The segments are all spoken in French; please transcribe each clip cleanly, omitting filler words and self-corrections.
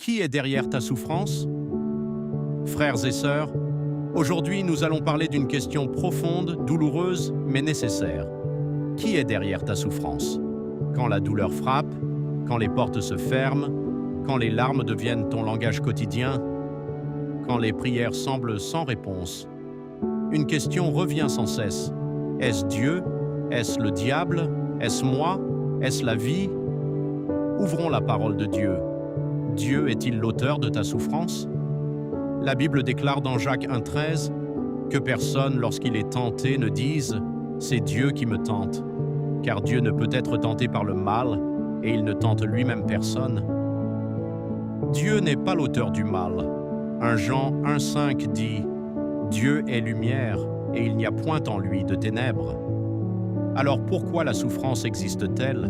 Qui est derrière ta souffrance? Frères et sœurs, aujourd'hui nous allons parler d'une question profonde, douloureuse, mais nécessaire. Qui est derrière ta souffrance? Quand la douleur frappe, quand les portes se ferment, quand les larmes deviennent ton langage quotidien, quand les prières semblent sans réponse, une question revient sans cesse. Est-ce Dieu? Est-ce le diable? Est-ce moi? Est-ce la vie? Ouvrons la parole de Dieu. Dieu est-il l'auteur de ta souffrance? La Bible déclare dans Jacques 1,13 que personne, lorsqu'il est tenté, ne dise « c'est Dieu qui me tente », car Dieu ne peut être tenté par le mal et il ne tente lui-même personne. Dieu n'est pas l'auteur du mal. 1 Jean 1,5 dit « Dieu est lumière et il n'y a point en lui de ténèbres ». Alors pourquoi la souffrance existe-t-elle?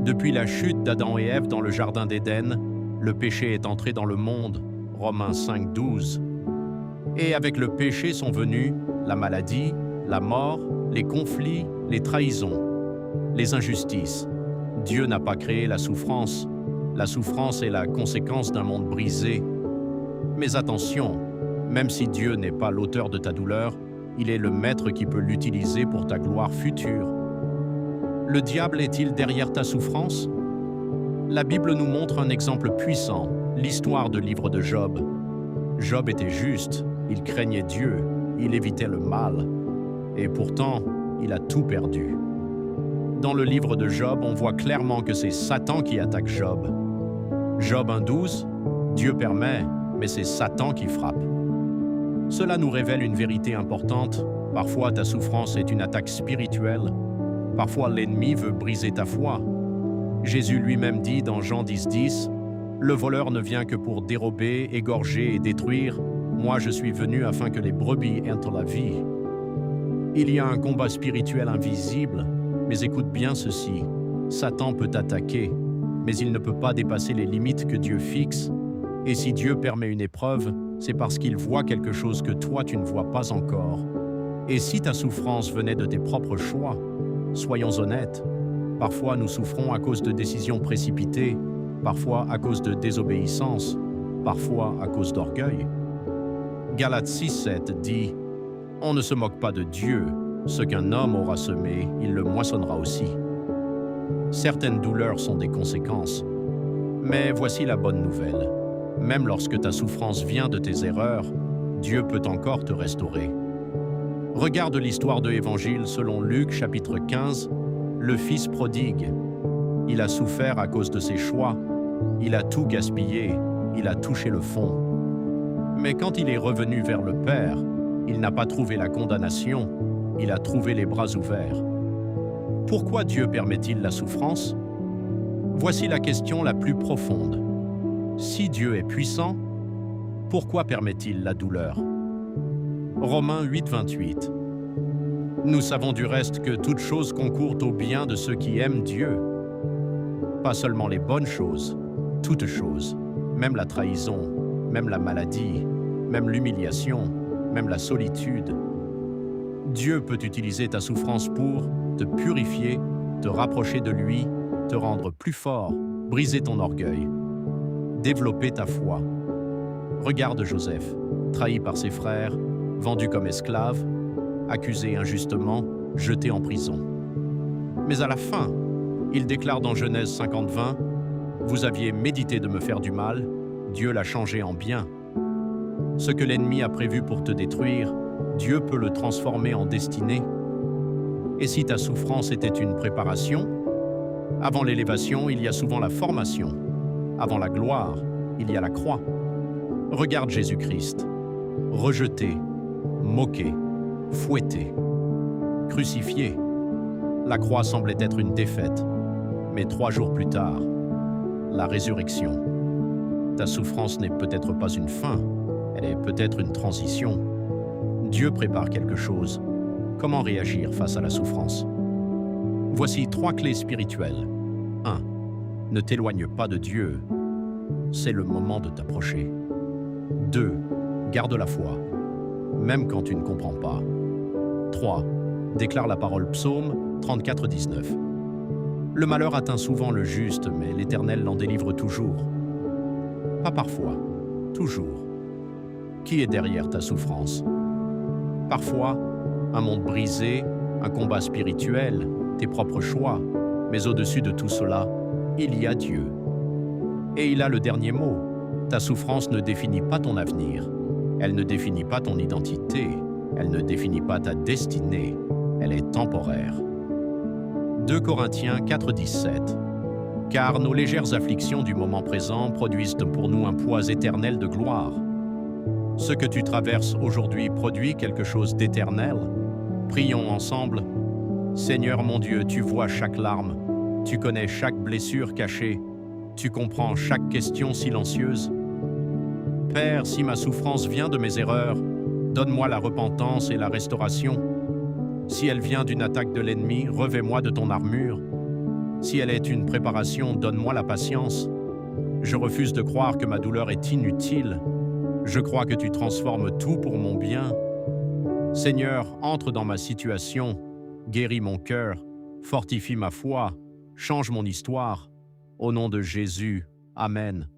Depuis la chute d'Adam et Ève dans le jardin d'Éden, le péché est entré dans le monde, Romains 5,12. Et avec le péché sont venus la maladie, la mort, les conflits, les trahisons, les injustices. Dieu n'a pas créé la souffrance. La souffrance est la conséquence d'un monde brisé. Mais attention, même si Dieu n'est pas l'auteur de ta douleur, il est le maître qui peut l'utiliser pour ta gloire future. Le diable est-il derrière ta souffrance? La Bible nous montre un exemple puissant, l'histoire du livre de Job. Job était juste, il craignait Dieu, il évitait le mal. Et pourtant, il a tout perdu. Dans le livre de Job, on voit clairement que c'est Satan qui attaque Job. Job 1,12, Dieu permet, mais c'est Satan qui frappe. Cela nous révèle une vérité importante. Parfois, ta souffrance est une attaque spirituelle. Parfois, l'ennemi veut briser ta foi. Jésus lui-même dit dans Jean 10,10, « Le voleur ne vient que pour dérober, égorger et détruire. Moi, je suis venu afin que les brebis entrent la vie. » Il y a un combat spirituel invisible, mais écoute bien ceci. Satan peut t'attaquer, mais il ne peut pas dépasser les limites que Dieu fixe. Et si Dieu permet une épreuve, c'est parce qu'il voit quelque chose que toi, tu ne vois pas encore. Et si ta souffrance venait de tes propres choix, soyons honnêtes, parfois nous souffrons à cause de décisions précipitées, parfois à cause de désobéissance, parfois à cause d'orgueil. Galates 6,7 dit « On ne se moque pas de Dieu, ce qu'un homme aura semé, il le moissonnera aussi. » Certaines douleurs sont des conséquences. Mais voici la bonne nouvelle. Même lorsque ta souffrance vient de tes erreurs, Dieu peut encore te restaurer. Regarde l'histoire de l'Évangile selon Luc chapitre 15, le fils prodigue. Il a souffert à cause de ses choix, il a tout gaspillé, il a touché le fond. Mais quand il est revenu vers le Père, il n'a pas trouvé la condamnation, il a trouvé les bras ouverts. Pourquoi Dieu permet-il la souffrance? Voici la question la plus profonde. Si Dieu est puissant, pourquoi permet-il la douleur? Romains 8,28. Nous savons du reste que toute chose concourt au bien de ceux qui aiment Dieu. Pas seulement les bonnes choses, toutes choses, même la trahison, même la maladie, même l'humiliation, même la solitude. Dieu peut utiliser ta souffrance pour te purifier, te rapprocher de lui, te rendre plus fort, briser ton orgueil, développer ta foi. Regarde Joseph, trahi par ses frères, vendu comme esclave, accusé injustement, jeté en prison. Mais à la fin, il déclare dans Genèse 50,20 « Vous aviez médité de me faire du mal, Dieu l'a changé en bien. Ce que l'ennemi a prévu pour te détruire, Dieu peut le transformer en destinée. Et si ta souffrance était une préparation, avant l'élévation, il y a souvent la formation. Avant la gloire, il y a la croix. Regarde Jésus-Christ, rejeté, moqué, fouetté, crucifié. La croix semblait être une défaite, mais 3 jours plus tard, la résurrection. Ta souffrance n'est peut-être pas une fin, elle est peut-être une transition. Dieu prépare quelque chose. Comment réagir face à la souffrance? Voici 3 clés spirituelles. 1. Ne t'éloigne pas de Dieu. C'est le moment de t'approcher. 2. Garde la foi, même quand tu ne comprends pas. 3. Déclare la parole Psaume 34,19. Le malheur atteint souvent le juste, mais l'Éternel l'en délivre toujours. Pas parfois, toujours. Qui est derrière ta souffrance? Parfois, un monde brisé, un combat spirituel, tes propres choix, mais au-dessus de tout cela, il y a Dieu. Et il a le dernier mot. Ta souffrance ne définit pas ton avenir. Elle ne définit pas ton identité. Elle ne définit pas ta destinée. Elle est temporaire. 2 Corinthiens 4,17. Car nos légères afflictions du moment présent produisent pour nous un poids éternel de gloire. Ce que tu traverses aujourd'hui produit quelque chose d'éternel. Prions ensemble. Seigneur mon Dieu, tu vois chaque larme. Tu connais chaque blessure cachée. Tu comprends chaque question silencieuse. Père, si ma souffrance vient de mes erreurs, donne-moi la repentance et la restauration. Si elle vient d'une attaque de l'ennemi, revêt-moi de ton armure. Si elle est une préparation, donne-moi la patience. Je refuse de croire que ma douleur est inutile. Je crois que tu transformes tout pour mon bien. Seigneur, entre dans ma situation, guéris mon cœur, fortifie ma foi, change mon histoire. Au nom de Jésus, Amen.